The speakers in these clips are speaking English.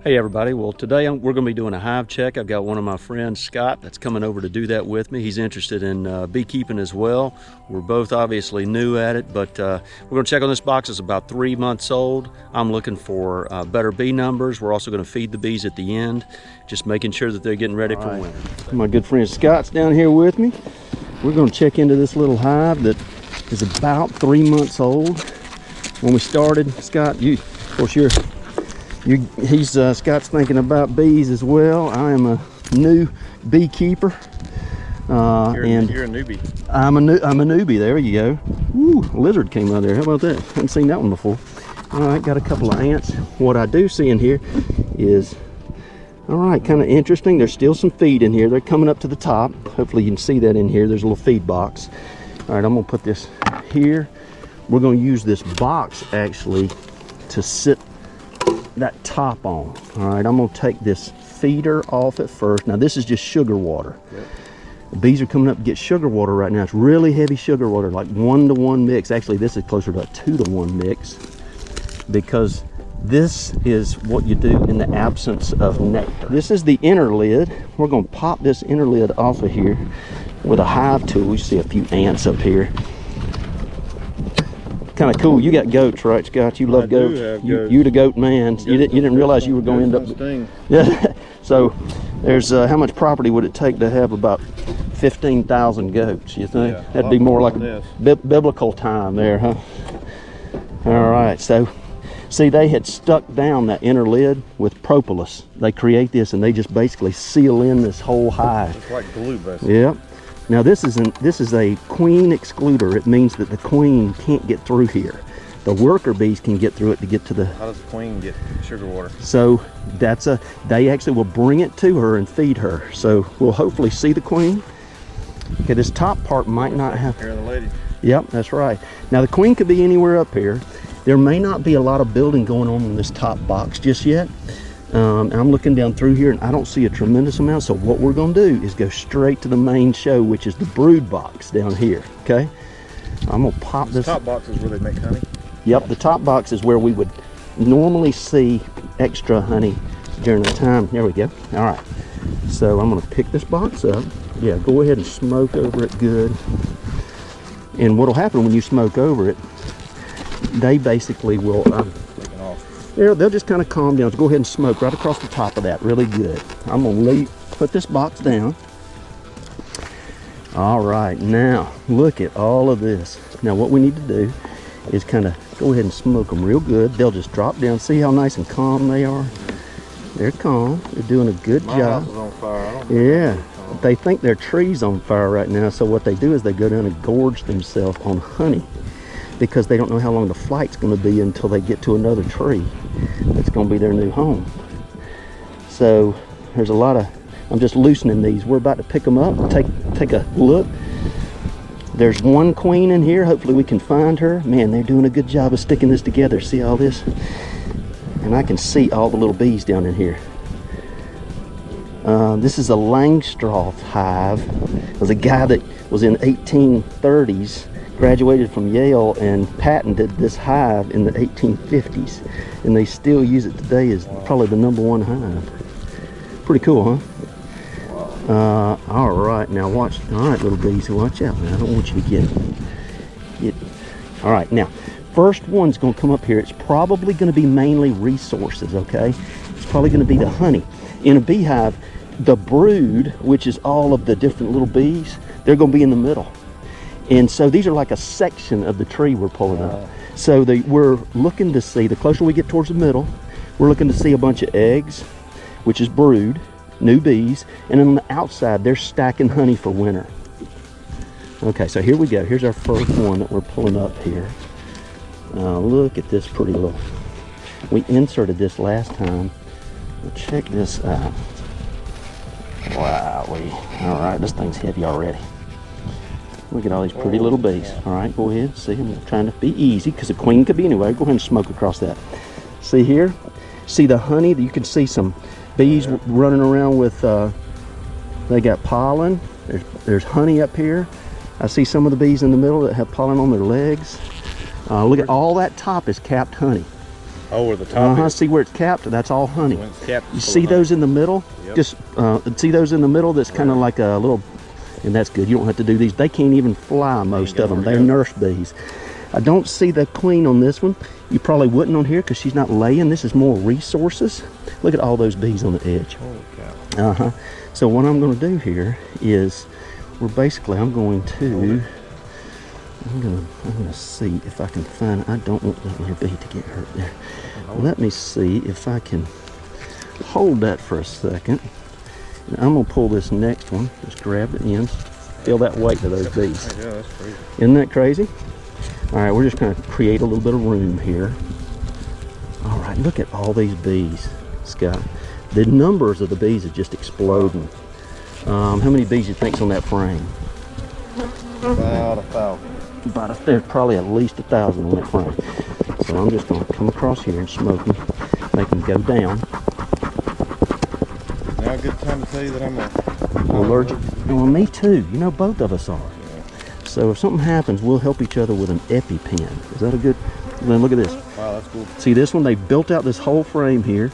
Hey everybody, well today we're going to be doing a hive check. I've got one of my friends, Scott, that's coming over to do that with me. He's interested in beekeeping as well. We're both obviously new at it, but we're going to check on this box. It's about 3 months old. I'm looking for better bee numbers. We're also going to feed the bees at the end, just making sure that they're getting ready for winter. My good friend Scott's down here with me. We're going to check into this little hive that is about 3 months old. When we started, Scott, Scott's thinking about bees as well. I am a new beekeeper. You're a newbie. I'm a newbie. There you go. Ooh, a lizard came out there. How about that? Haven't seen that one before. All right, got a couple of ants. What I do see in here is, all right, kind of interesting. There's still some feed in here. They're coming up to the top. Hopefully you can see that in here. There's a little feed box. All right, I'm gonna put this here. We're gonna use this box actually to sit that top on. All right, I'm gonna take this feeder off at first. Now this is just sugar water. Yep. The bees are coming up to get sugar water right now. It's really heavy sugar water, like 1-to-1 mix. Actually, this is closer to a 2-to-1 mix, because this is what you do in the absence of nectar. This is the inner lid. We're gonna pop this inner lid off of here with a hive tool. You see a few ants up here. Kind of cool. You got goats, right, Scott? You love goats. You the goat man. You didn't realize you were going to end up. Yeah. So there's how much property would it take to have about 15,000 goats? You think? Yeah, that'd be more like a biblical time there, huh? All right. So see, they had stuck down that inner lid with propolis. They create this, and they just basically seal in this whole hive. It's like glue, basically. Yep. Now this is a queen excluder. It means that the queen can't get through here. The worker bees can get through it to get to the... How does the queen get sugar water? So they actually will bring it to her and feed her. So we'll hopefully see the queen. Okay, this top part might not have... Here the lady. Yep, that's right. Now the queen could be anywhere up here. There may not be a lot of building going on in this top box just yet. I'm looking down through here and I don't see a tremendous amount, so what we're going to do is go straight to the main show, which is the brood box down here. Okay, I'm going to pop this. Top box is where they make honey? Yep, the top box is where we would normally see extra honey during the time. There we go. All right, so I'm going to pick this box up. Yeah, go ahead and smoke over it good. And what will happen when you smoke over it, they basically will they'll just kind of calm down. So go ahead and smoke right across the top of that really good. I'm gonna put this box down. All right, now look at all of this. Now what we need to do is kind of go ahead and smoke them real good. They'll just drop down. See how nice and calm they are? They're calm. They're doing a good job. My house is on fire. Yeah, they think their tree's on fire right now, so what they do is they go down and gorge themselves on honey, because they don't know how long the flight's going to be until they get to another tree that's going to be their new home. So there's a lot of, I'm just loosening these. We're about to pick them up, take a look. There's one queen in here. Hopefully we can find her. Man, they're doing a good job of sticking this together. See all this? And I can see all the little bees down in here. This is a Langstroth hive. It was a guy that was in 1830s, graduated from Yale and patented this hive in the 1850s, and they still use it today as probably the #1 hive. Pretty cool, huh? All right, now watch. All right, little bees, watch out, man. I don't want you to get. All right, now first one's going to come up here. It's probably going to be mainly resources. Okay, it's probably going to be the honey in a beehive. The brood, which is all of the different little bees, they're going to be in the middle. And so these are like a section of the tree we're pulling up. So we're looking to see, the closer we get towards the middle, we're looking to see a bunch of eggs, which is brood, new bees, and on the outside they're stacking honey for winter. Okay, so here we go. Here's our first one that we're pulling up here. Look at this pretty little. We inserted this last time. Well, check this out. Wow, all right, this thing's heavy already. Look at all these pretty little bees. All right, go ahead. See, I'm trying to be easy because the queen could be anywhere. Go ahead and smoke across that. See here? See the honey? You can see some bees running around with, they got pollen. There's honey up here. I see some of the bees in the middle that have pollen on their legs. Look at all that top is capped honey. Oh, where the top is. See where it's capped? That's all honey. When it's capped, You it's full see of honey. those in the middle? Yep. Just see those in the middle? That's kind of like a little, and that's good. You don't have to do these. They can't even fly, most got of them. nowhere to They're go. nurse bees. I don't see the queen on this one. You probably wouldn't on here because she's not laying. This is more resources. Look at all those bees on the edge. Holy cow. So what I'm going to do here is, I'm going to see if I can find. I don't want that little bee to get hurt there. Let me see if I can hold that for a second. And I'm going to pull this next one. Just grab the ends. Feel that weight of those bees. Yeah, that's crazy. Isn't that crazy? All right, we're just going to create a little bit of room here. All right, look at all these bees, Scott. The numbers of the bees are just exploding. How many bees do you think's on that frame? About 1,000. There's probably at least 1,000 on that frame. So I'm just going to come across here and smoke them, make them go down. Now a good time to tell you that I'm Allergic. Well, me too. You know, both of us are. Yeah. So if something happens, we'll help each other with an EpiPen. Is that a good? Then look at this. Wow, that's cool. See this one? They've built out this whole frame here.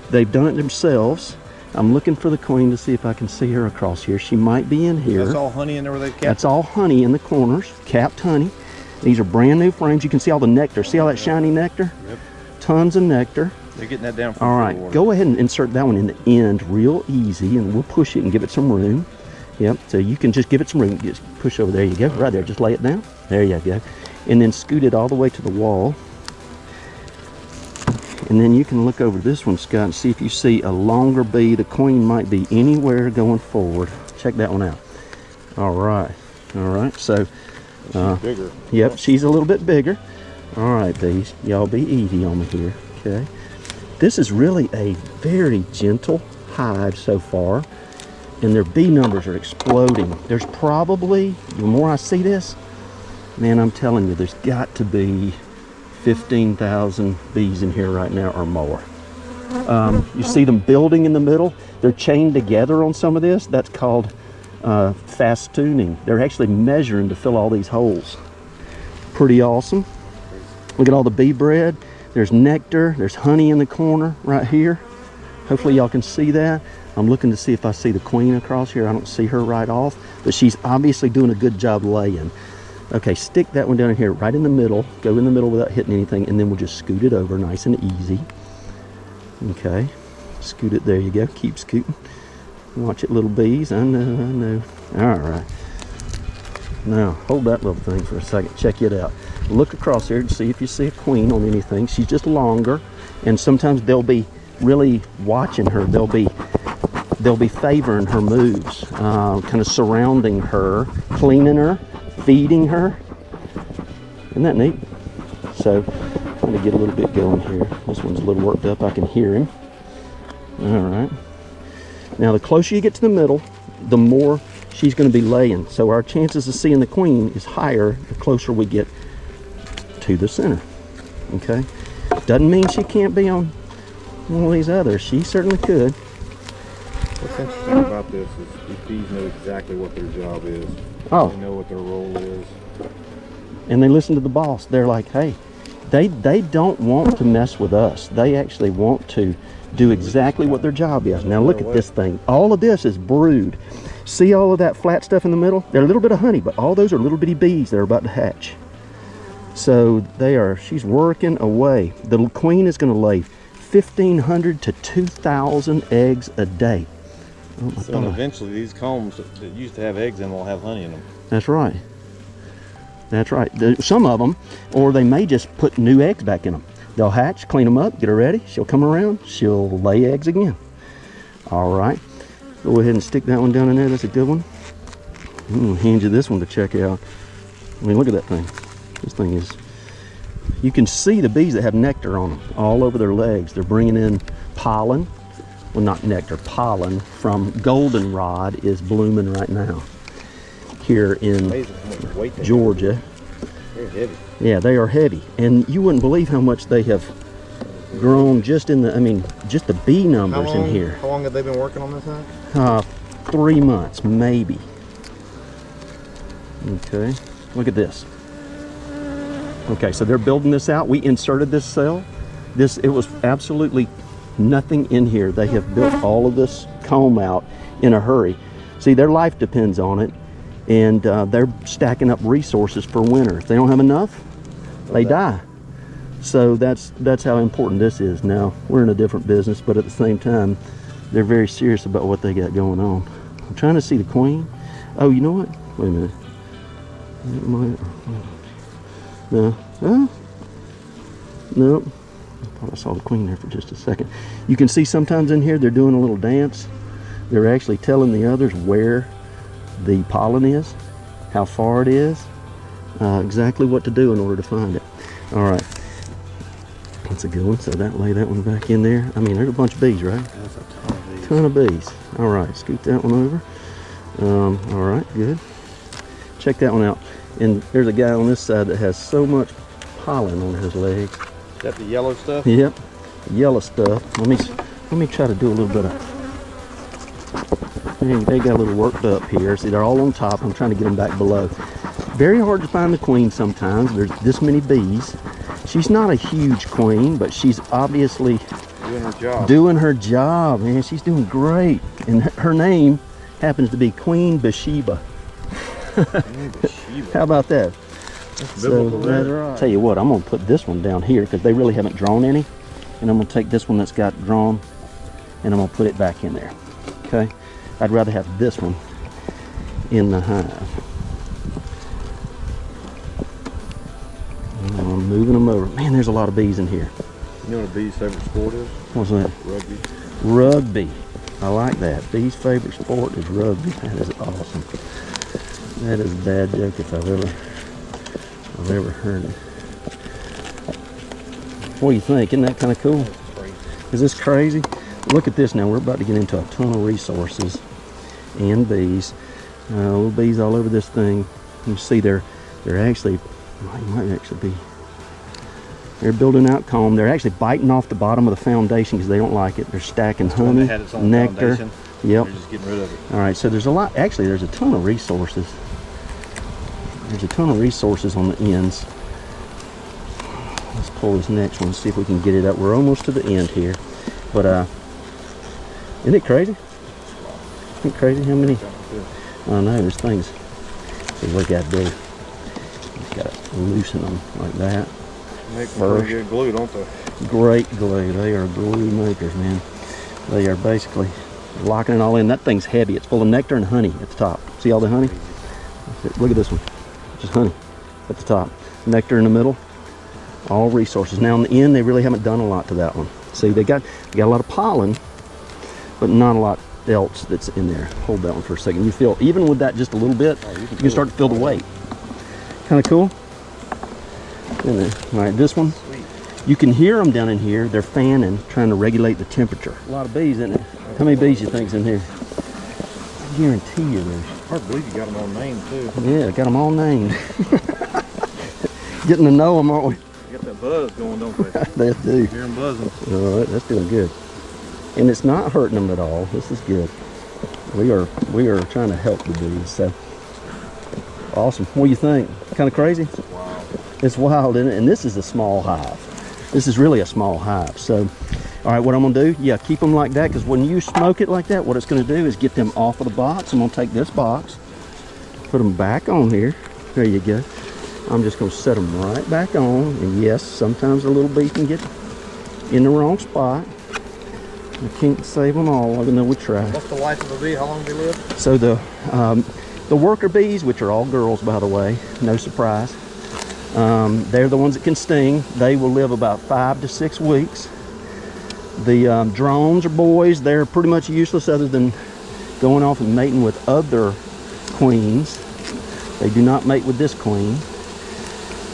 They've done it themselves. I'm looking for the queen to see if I can see her across here. She might be in here. That's all honey in there where they've kept. That's all honey in the corners, capped honey. These are brand new frames. You can see all the nectar. See all that shiny nectar? Yep. Tons of nectar. They're getting that down from All the right, water. go ahead and insert that one in the end real easy, and we'll push it and give it some room. Yep, so you can just give it some room. Just push over. There you go, right there. Just lay it down. There you go. And then scoot it all the way to the wall. And then you can look over this one, Scott, and see if you see a longer bee. The queen might be anywhere going forward. Check that one out. All right, so She's bigger. yep, she's a little bit bigger. All right, bees, y'all be easy on me here, okay? This is really a very gentle hive so far, and their bee numbers are exploding. There's probably, the more I see this, man, I'm telling you, there's got to be 15,000 bees in here right now or more. You see them building in the middle. They're chained together on some of this. That's called fastooning. They're actually measuring to fill all these holes. Pretty awesome. Look at all the bee bread. There's nectar. There's honey in the corner right here. Hopefully y'all can see that. I'm looking to see if I see the queen across here. I don't see her right off, but she's obviously doing a good job laying. Okay, stick that one down in here, right in the middle. Go in the middle without hitting anything, and then we'll just scoot it over nice and easy. Okay, scoot it, there you go. Keep scooting. Watch it, little bees. I know. All right. Now, hold that little thing for a second. Check it out. Look across here and see if you see a queen on anything. She's just longer, and sometimes they'll be really watching her. They'll be favoring her moves, kind of surrounding her, cleaning her, feeding her. Isn't that neat? So I'm going to get a little bit going here. This one's a little worked up. I can hear him. All right. Now the closer you get to the middle, the more she's going to be laying. So our chances of seeing the queen is higher the closer we get to the center. Okay. Doesn't mean she can't be on one of these others. She certainly could. What's interesting about this is these bees know exactly what their job is. Oh. They know what their role is. And they listen to the boss. They're like, hey, they don't want to mess with us. They actually want to do exactly what their job is. Now look at this thing. All of this is brood. See all of that flat stuff in the middle? They're a little bit of honey, but all those are little bitty bees that are about to hatch. So she's working away. The queen is going to lay 1,500 to 2,000 eggs a day. Oh, So eventually these combs that used to have eggs in will have honey in them. That's right. That's right. Some of them, or they may just put new eggs back in them. They'll hatch, clean them up, get her ready. She'll come around, she'll lay eggs again. All right. Go ahead and stick that one down in there. That's a good one. I'm going to hand you this one to check out. I mean, look at that thing. This thing is, you can see the bees that have nectar on them all over their legs. They're bringing in pollen. Well, not nectar, pollen from goldenrod is blooming right now here in Amazing how much weight they Georgia. have. They're heavy. Yeah, they are heavy, and you wouldn't believe how much they have grown just in just the bee numbers in here. How long have they been working on this hive? 3 months, maybe. Okay, look at this. Okay, so they're building this out. We inserted this cell it was absolutely nothing in here. They have built all of this comb out in a hurry. See, their life depends on it, and they're stacking up resources for winter. If they don't have enough, they die. So that's how important this is. Now, we're in a different business, but at the same time, they're very serious about what they got going on. I'm trying to see the queen. Oh, you know what? Wait a minute. No. Oh. Nope. I thought I saw the queen there for just a second. You can see sometimes in here they're doing a little dance. They're actually telling the others where the pollen is, how far it is, exactly what to do in order to find it. All right. That's a good one. So lay that one back in there. I mean, there's a bunch of bees, right? That's a ton of bees. Ton of bees. All right, scoot that one over. All right, good. Check that one out. And there's a guy on this side that has so much pollen on his legs. Is that the yellow stuff? Yep, yellow stuff. Let me try to do a little bit of. They got a little worked up here. See, they're all on top. I'm trying to get them back below. Very hard to find the queen sometimes. There's this many bees. She's not a huge queen, but she's obviously doing her job, man. She's doing great. And her name happens to be Queen Bathsheba. How about that? So, right. Tell you what, I'm going to put this one down here because they really haven't drawn any. And I'm going to take this one that's got drawn and I'm going to put it back in there. Okay? I'd rather have this one in the hive. And I'm moving them over. Man, there's a lot of bees in here. You know what a bee's favorite sport is? What's that? Rugby. Rugby. I like that. Bees' favorite sport is rugby. That is awesome. That is a bad joke if I've ever heard it. What do you think? Isn't that kind of cool? Is this crazy? Look at this now. We're about to get into a ton of resources and bees. Little bees all over this thing. You see they're actually, might actually be, they're building out comb. They're actually biting off the bottom of the foundation because they don't like it. They're stacking honey, nectar. Foundation. Yep. They're just getting rid of it. All right, so there's a lot, actually there's a ton of resources. There's a ton of resources on the ends. Let's pull this next one, see if we can get it up. We're almost to the end here. But isn't it crazy? Isn't it crazy how many? I know, there's things. See what we got to do. Just got to loosen them like that. Make them pretty good glue, don't they? Great glue. They are glue makers, man. They are basically locking it all in. That thing's heavy. It's full of nectar and honey at the top. See all the honey? Look at this one. Just honey at the top. Nectar in the middle. All resources. Now in the end, they really haven't done a lot to that one. See, they got a lot of pollen, but not a lot else that's in there. Hold that one for a second. You feel, even with that just a little bit, you can start to feel the weight. Kind of cool. In there. All right, this one. You can hear them down in here. They're fanning, trying to regulate the temperature. A lot of bees in it. How many bees you think's in here? I guarantee you there's. Hard to believe you got them all named too. Yeah, got them all named. Getting to know them, aren't we? They got that buzz going, don't they? They do. Hear them buzzing. All right, that's doing good. And it's not hurting them at all. This is good. We are trying to help the bees. So awesome. What do you think? Kind of crazy? It's wild. It's wild, isn't it? And this is a small hive. This is really a small hive. So, all right, what I'm gonna do, yeah, keep them like that, because when you smoke it like that, what it's gonna do is get them off of the box. I'm gonna take this box, put them back on here. There you go. I'm just gonna set them right back on. And yes, sometimes a little bee can get in the wrong spot. I can't save them all, even though we try. What's the life of a bee? How long do they live? So the worker bees, which are all girls, by the way, no surprise, they're the ones that can sting. They will live about 5 to 6 weeks. The drones are boys. They're pretty much useless other than going off and mating with other queens. They do not mate with this queen.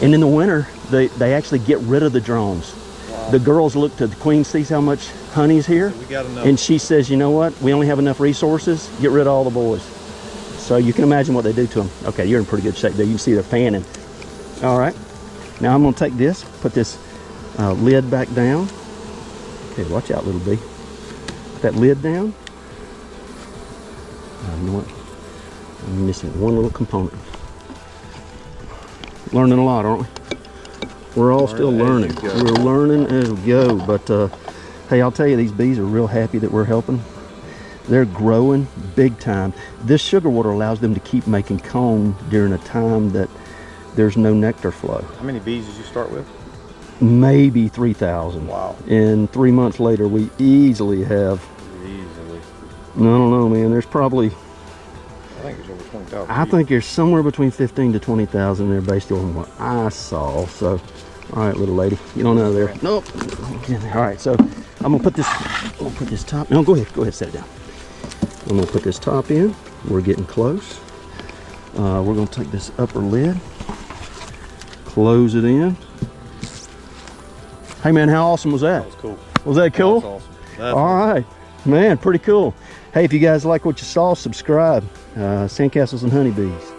And in the winter, they actually get rid of the drones. Wow. The girls look to the queen, sees how much honey's here, So we got enough. and she says, you know what, we only have enough resources, get rid of all the boys. So you can imagine what they do to them. Okay, you're in pretty good shape there. You can see they're fanning. All right, now I'm gonna take this, put this lid back down. Okay, watch out, little bee. Put that lid down. You know what? I'm missing one little component. Learning a lot, aren't we? We're all still learning. As you go. We're learning as we go. But hey, I'll tell you, these bees are real happy that we're helping. They're growing big time. This sugar water allows them to keep making comb during a time that there's no nectar flow. How many bees did you start with? Maybe 3,000. Wow. And 3 months later, we easily have, Easily. I don't know, man, there's probably, I think there's over 20,000. I think there's somewhere between 15 to 20,000 there based on what I saw. So, all right, little lady, get on out of there. Nope. Get in there. All right, so I'm gonna put this top. No, go ahead, set it down. I'm gonna put this top in. We're getting close. We're gonna take this upper lid, close it in. Hey man, how awesome was that? That was cool. Was that cool? That's awesome. That's All right, man, pretty cool. Hey, if you guys like what you saw, subscribe. Sandcastles and Honeybees.